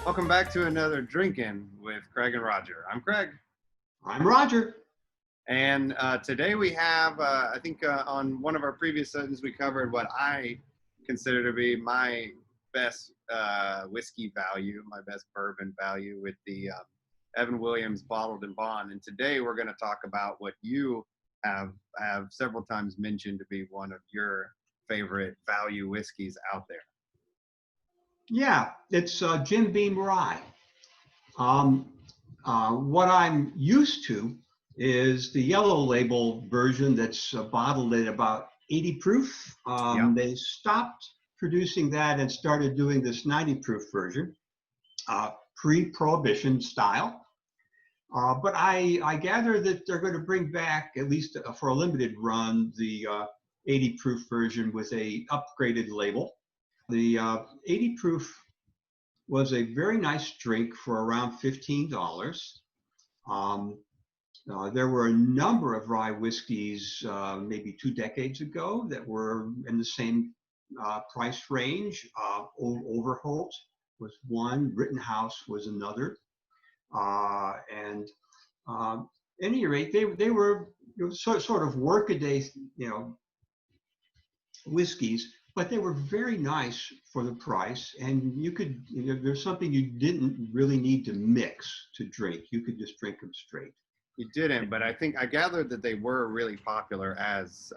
Welcome back to another Drinking with Craig and Roger. I'm Craig. I'm Roger. And today we have, I think on one of our previous sessions, we covered what I consider to be my best whiskey value, my best bourbon value with the Evan Williams Bottled and Bond. And today we're going to talk about what you have several times mentioned to be one of your favorite value whiskeys out there. Yeah, it's Jim Beam Rye. What I'm used to is the yellow label version that's bottled at about 80 proof. Yeah. They stopped producing that and started doing this 90 proof version, pre-Prohibition style. But I gather that they're going to bring back, at least for a limited run, the 80 proof version with a upgraded label. The 80 proof was a very nice drink for around $15. There were a number of rye whiskeys maybe 2 decades ago that were in the same price range. Old Overholt was one, Rittenhouse was another. And at any rate, they were sort of workaday, whiskeys, but they were very nice for the price. And you could, there's something you didn't really need to mix to drink. You could just drink them straight. You didn't, but I gathered that they were really popular as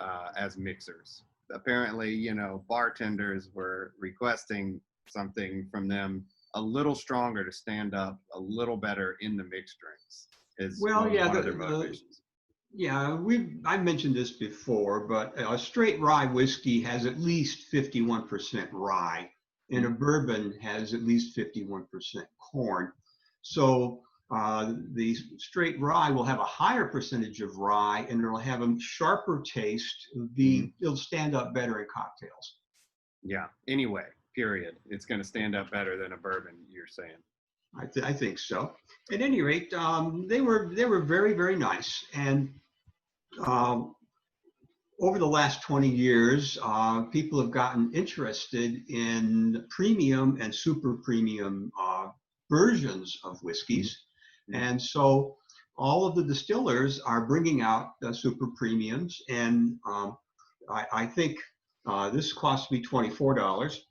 mixers. Apparently, bartenders were requesting something from them a little stronger to stand up a little better in the mixed drinks. One of their motivations. I mentioned this before, but a straight rye whiskey has at least 51% rye, and a bourbon has at least 51% corn. So the straight rye will have a higher percentage of rye, and it'll have a sharper taste. It'll stand up better in cocktails. Yeah. Anyway, period. It's going to stand up better than a bourbon, you're saying. I think so. At any rate, they were very, very nice. And over the last 20 years, people have gotten interested in premium and super premium versions of whiskeys. And so all of the distillers are bringing out the super premiums. And I think this cost me $24,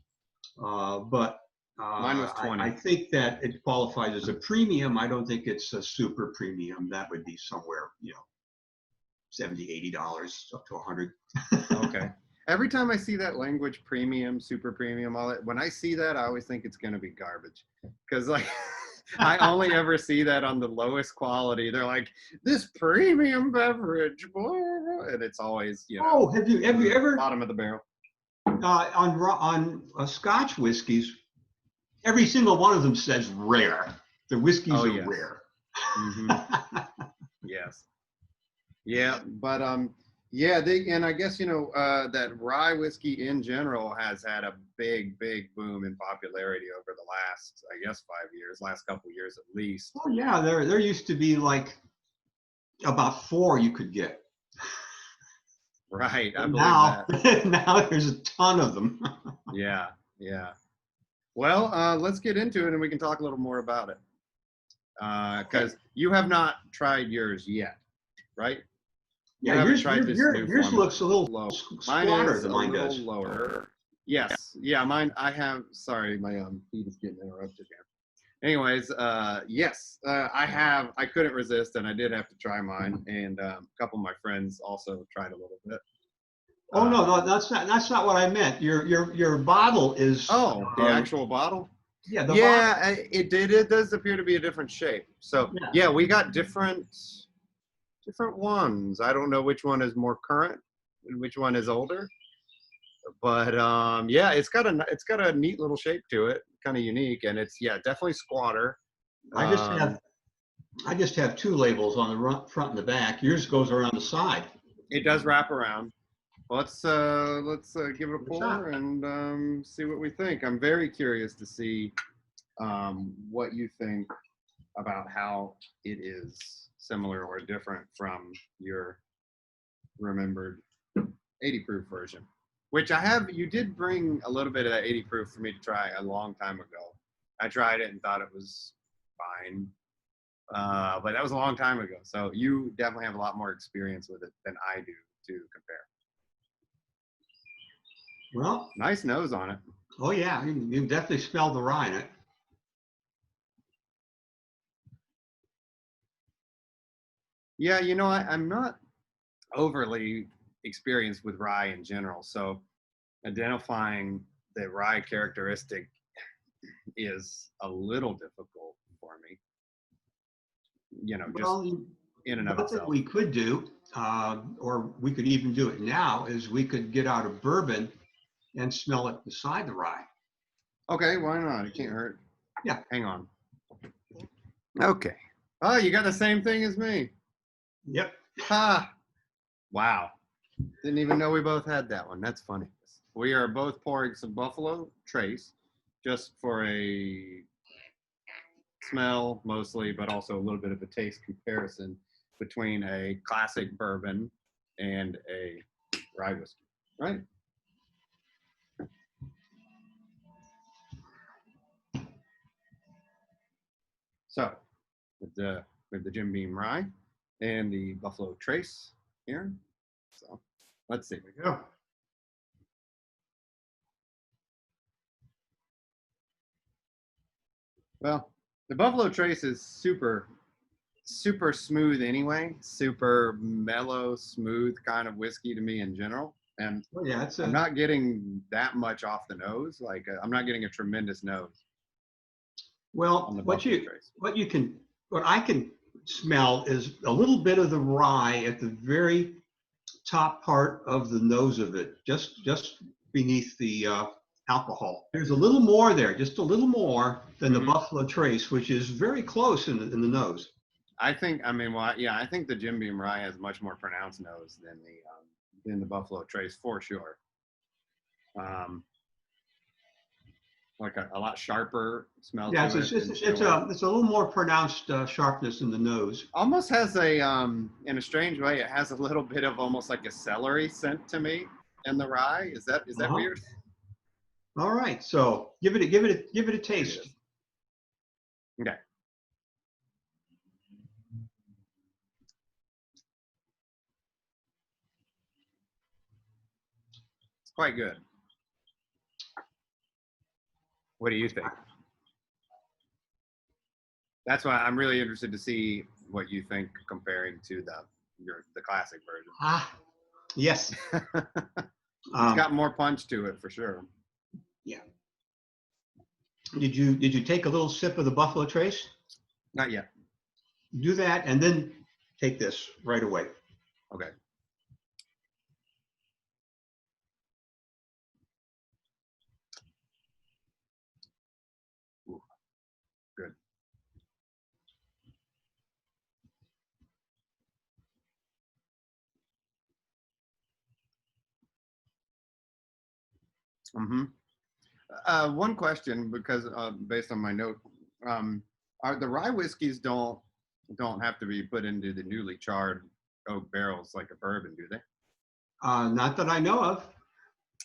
but mine was 20. I think that it qualifies as a premium. I don't think it's a super premium. That would be somewhere, $70, $80 up to $100. Okay. Every time I see that language, premium, super premium, all that, when I see that, I always think it's going to be garbage. Because, I only ever see that on the lowest quality. They're like, this premium beverage, blah, blah, and it's always, have you ever bottom of the barrel. On Scotch whiskeys, every single one of them says rare. The whiskeys are rare. Mm-hmm. Yes. Yeah, but and I guess that rye whiskey in general has had a big boom in popularity over the last, I guess, last couple of years at least. Oh yeah, there used to be like about 4 you could get. Right, I believe that. Now there's a ton of them. Yeah. Well, let's get into it and we can talk a little more about it. Because you have not tried yours yet, right? Yeah, yours looks a little low. Squatter than mine does. Lower. Yes. Yeah, mine, sorry, my feed is getting interrupted here. Anyways, yes, I couldn't resist and I did have to try mine, and a couple of my friends also tried a little bit. Oh no, that's not what I meant. Your bottle is the actual bottle? Yeah, it does appear to be a different shape. So yeah, we got different ones. I don't know which one is more current and which one is older, but yeah, it's got a neat little shape to it, kind of unique, and it's definitely squatter. I just have 2 labels on the front and the back. Yours goes around the side. It does wrap around. Let's give it a pour and see what we think. I'm very curious to see what you think about how it is similar or different from your remembered 80 proof version, which you did bring a little bit of that 80 proof for me to try a long time ago. I tried it and thought it was fine. But that was a long time ago. So you definitely have a lot more experience with it than I do to compare. Well, Nice nose on it. oh yeah, you definitely smell the rye in it. Yeah, I'm not overly experienced with rye in general. So identifying the rye characteristic is a little difficult for me, just Well, in and of one thing itself. we could do, or we could even do it now, is we could get out a bourbon and smell it beside the rye. Okay, why not? It can't hurt. Yeah. Hang on. Okay. Oh, you got the same thing as me. Yep. Ha! Wow. Didn't even know we both had that one. That's funny. We are both pouring some Buffalo Trace just for a smell mostly, but also a little bit of a taste comparison between a classic bourbon and a rye whiskey, right? So with the Jim Beam rye and the Buffalo Trace here. So let's see. There we go. Well, the Buffalo Trace is super smooth anyway, super mellow, smooth kind of whiskey to me in general. And Well, yeah, I'm not getting that much off the nose. Like I'm not getting a tremendous nose on the Buffalo Trace. what I can smell is a little bit of the rye at the very top part of the nose of it, just beneath the alcohol. There's a little more there, just a little more than the Buffalo Trace, which is very close in the nose. I think I think the Jim Beam rye has much more pronounced nose than the Buffalo Trace for sure. Like a lot sharper smell Yeah, to it. it's a little more pronounced sharpness in the nose. Almost has a in a strange way, it has a little bit of almost like a celery scent to me in the rye. Is that weird? All right, so give it a taste. Okay. It's quite good. What do you think? That's why I'm really interested to see what you think comparing to the classic version. Ah, yes. It's got more punch to it for sure. Yeah. Did you take a little sip of the Buffalo Trace? Not yet. Do that and then take this right away. Okay. Ooh, good. One question, because based on my note, are the rye whiskeys don't have to be put into the newly charred oak barrels like a bourbon, do they? Not that I know of.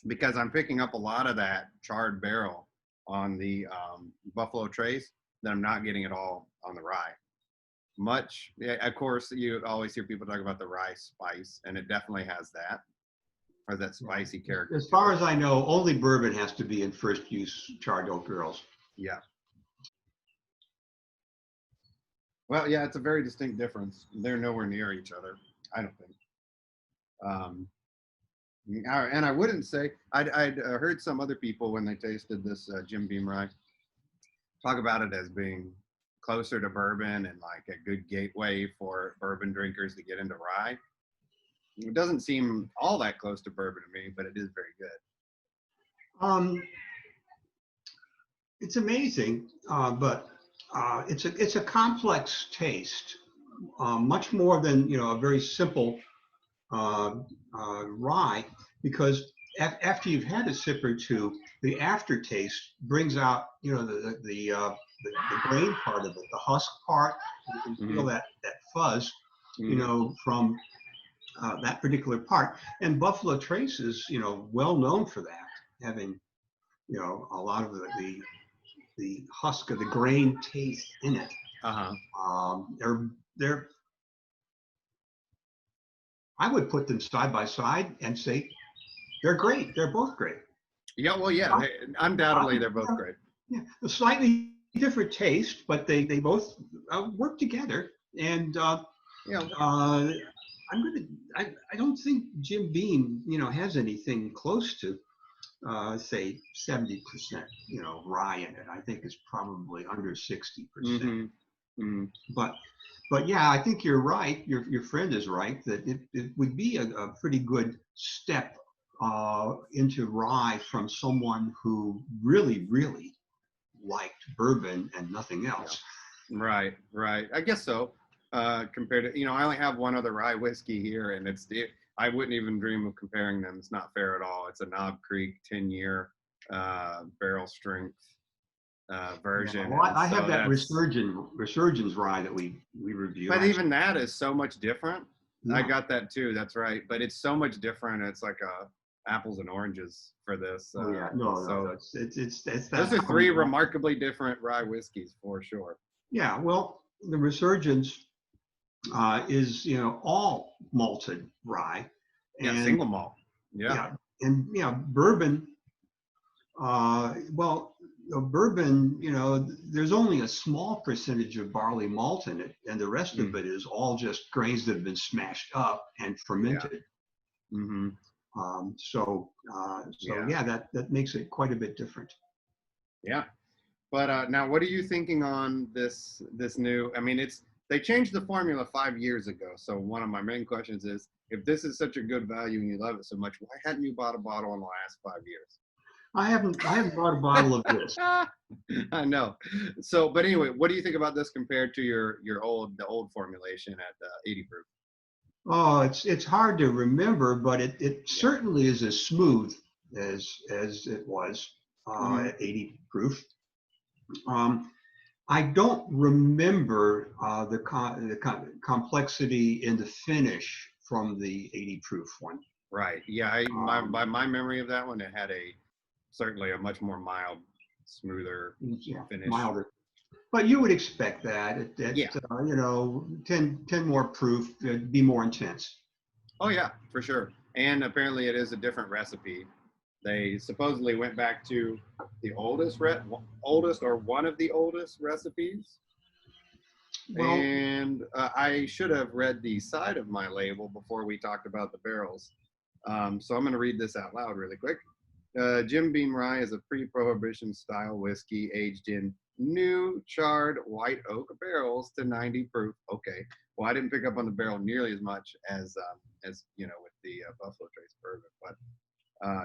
Because I'm picking up a lot of that charred barrel on the Buffalo Trace that I'm not getting at all on the rye. Of course, you always hear people talk about the rye spice, and it definitely has that, or that spicy character. As far as I know, only bourbon has to be in first use charred oak barrels. Yeah. Well, yeah, it's a very distinct difference. They're nowhere near each other, I don't think. And I wouldn't say I'd heard some other people when they tasted this Jim Beam rye talk about it as being closer to bourbon and like a good gateway for bourbon drinkers to get into rye. It doesn't seem all that close to bourbon to me, but it is very good. It's amazing, but it's a complex taste, much more than a very simple rye, because after you've had a sip or two, the aftertaste brings out the grain part of it, the husk part. You can feel that fuzz, from that particular part. And Buffalo Trace is well known for that, having a lot of the the husk of the grain taste in it. Uh-huh. They're I would put them side by side and say they're great. They're both great. Yeah, well, yeah, undoubtedly they're both great. Yeah, a slightly different taste, but they both work together. And Yeah. I don't think Jim Beam, has anything close to say 70%, rye in it. I think it's probably under 60%. Mm-hmm. Mm-hmm. But yeah, I think you're right. Your friend is right that it would be a pretty good step into rye from someone who really, really liked bourbon and nothing else. Yeah. Right. I guess so. Compared to, I only have one other rye whiskey here, and I wouldn't even dream of comparing them. It's not fair at all. It's a Knob Creek 10-year barrel strength version. Yeah, well, I have that resurgence rye that we reviewed. But even that is so much different. Yeah. I got that too. That's right. But it's so much different. It's like apples and oranges for this. No. It's those are three remarkably different rye whiskeys for sure. Yeah. Well, the resurgence is all malted rye. And single malt. Yeah. And bourbon. Bourbon, there's only a small percentage of barley malt in it, and the rest of it is all just grains that have been smashed up and fermented. Yeah. Mm-hmm. That makes it quite a bit different. Yeah. But now, what are you thinking on this new? I mean, they changed the formula 5 years ago. So one of my main questions is, if this is such a good value and you love it so much, why hadn't you bought a bottle in the last 5 years? I haven't bought a bottle of this. I know. So, but anyway, what do you think about this compared to the old formulation at 80 proof? Oh, it's hard to remember, but it certainly is as smooth as it was at 80 proof. I don't remember the complexity in the finish from the 80 proof one. Right. Yeah. By my memory of that one, it had certainly a much more mild, smoother finish. Milder. But you would expect that. 10 more proof, it'd be more intense. Oh, yeah, for sure. And apparently it is a different recipe. They supposedly went back to the oldest or one of the oldest recipes. Well, and I should have read the side of my label before we talked about the barrels. So I'm going to read this out loud really quick. Jim Beam Rye is a pre-prohibition style whiskey aged in new charred white oak barrels to 90 proof. Okay. Well, I didn't pick up on the barrel nearly as much as with the Buffalo Trace bourbon, but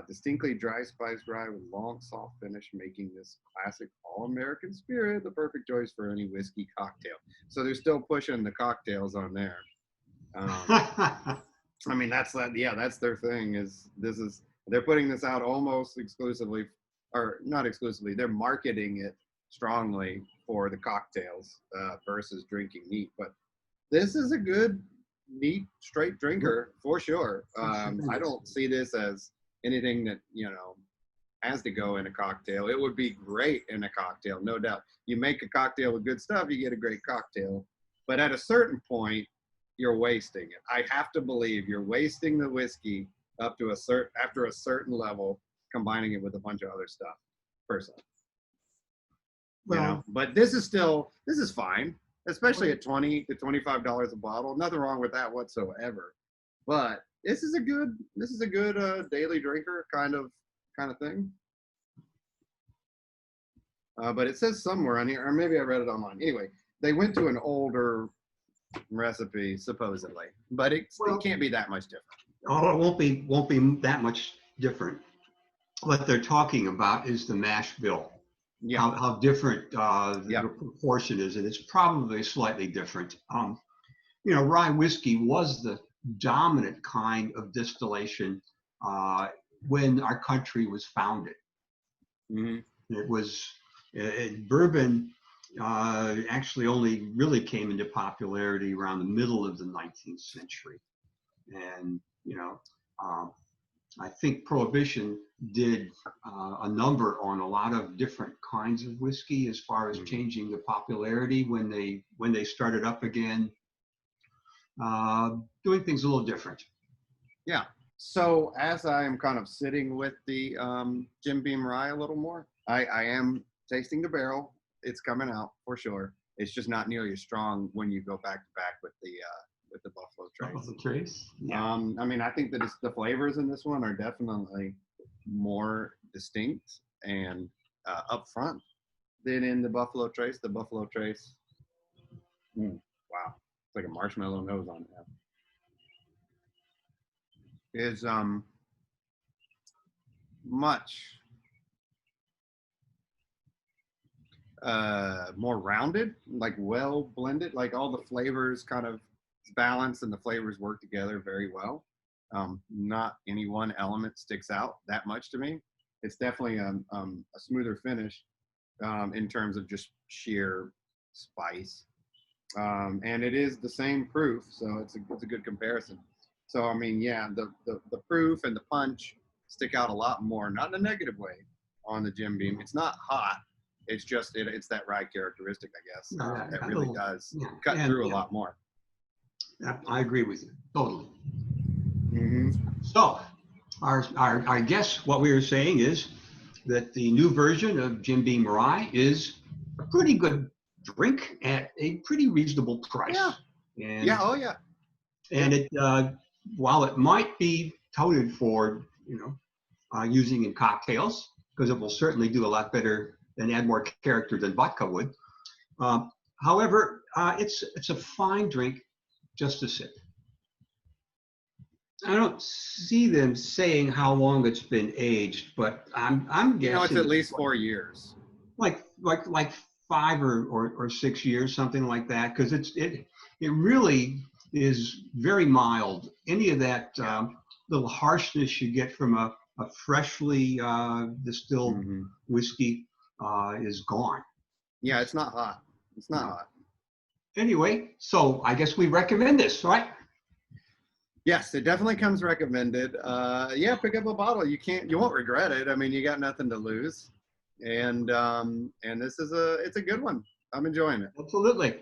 distinctly dry spiced rye with long, soft finish, making this classic all-American spirit the perfect choice for any whiskey cocktail. So they're still pushing the cocktails on there. I mean, that's their thing. They're putting this out almost exclusively, or not exclusively. They're marketing it strongly for the cocktails versus drinking neat. But this is a good, neat, straight drinker for sure. I don't see this as anything that has to go in a cocktail. It would be great in a cocktail, no doubt. You make a cocktail with good stuff, you get a great cocktail. But at a certain point, you're wasting it. I have to believe you're wasting the whiskey after a certain level, combining it with a bunch of other stuff. Personally, but this is fine, especially at $20 to $25 a bottle. Nothing wrong with that whatsoever. But this is a good daily drinker kind of thing. But it says somewhere on here, or maybe I read it online. Anyway, they went to an older recipe supposedly, but it can't be that much different. Oh, it won't be that much different. What they're talking about is the mash bill. Yeah. How different the proportion is, and it's probably slightly different. Rye whiskey was the dominant kind of distillation when our country was founded. Mm-hmm. It was bourbon actually only really came into popularity around the middle of the 19th century, and I think Prohibition did a number on a lot of different kinds of whiskey as far as changing the popularity when they started up again, doing things a little different. Yeah. So as I am kind of sitting with the Jim Beam rye a little more, I am tasting the barrel. It's coming out for sure. It's just not nearly as strong when you go back to back with the Buffalo Trace. Buffalo Trace. Yeah. I mean, I think that the flavors in this one are definitely more distinct and upfront than in the Buffalo Trace. The Buffalo Trace, wow, it's like a marshmallow nose on it. Is much more rounded, like well blended, like all the flavors kind of balanced and the flavors work together very well. Not any one element sticks out that much to me. It's definitely a smoother finish in terms of just sheer spice. And it is the same proof, so it's a good comparison. So I mean, yeah, the proof and the punch stick out a lot more, not in a negative way, on the Jim Beam. It's not hot. It's just it's that rye characteristic, I guess, that really does cut through a lot more. I agree with you totally. Mm-hmm. So, our guess, what we were saying is that the new version of Jim Beam Rye is a pretty good drink at a pretty reasonable price. Yeah. And, yeah. Oh yeah. And it, while it might be touted for, using in cocktails, because it will certainly do a lot better and add more character than vodka would. However, it's a fine drink just to sip. I don't see them saying how long it's been aged, but I'm guessing it's at least 4 years. Like 5 or 6 years, something like that, because it really is very mild. Any of that little harshness you get from a freshly distilled whiskey is gone. Yeah, it's not hot. It's not hot. Anyway, so I guess we recommend this, right? Yes, it definitely comes recommended. Yeah, pick up a bottle. You won't regret it. I mean, you got nothing to lose. And this is it's a good one. I'm enjoying it. Absolutely.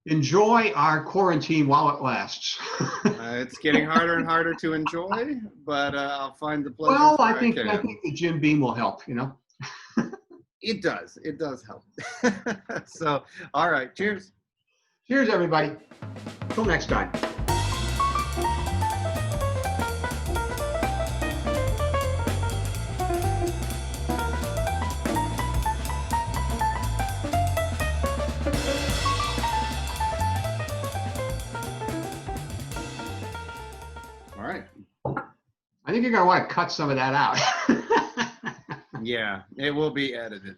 Enjoy our quarantine while it lasts. It's getting harder and harder to enjoy, but I'll find the pleasure. Well, I think the Jim Beam will help, It does. It does help. So, all right. Cheers. Cheers, everybody. Till next time. I think you're going to want to cut some of that out. Yeah, it will be edited.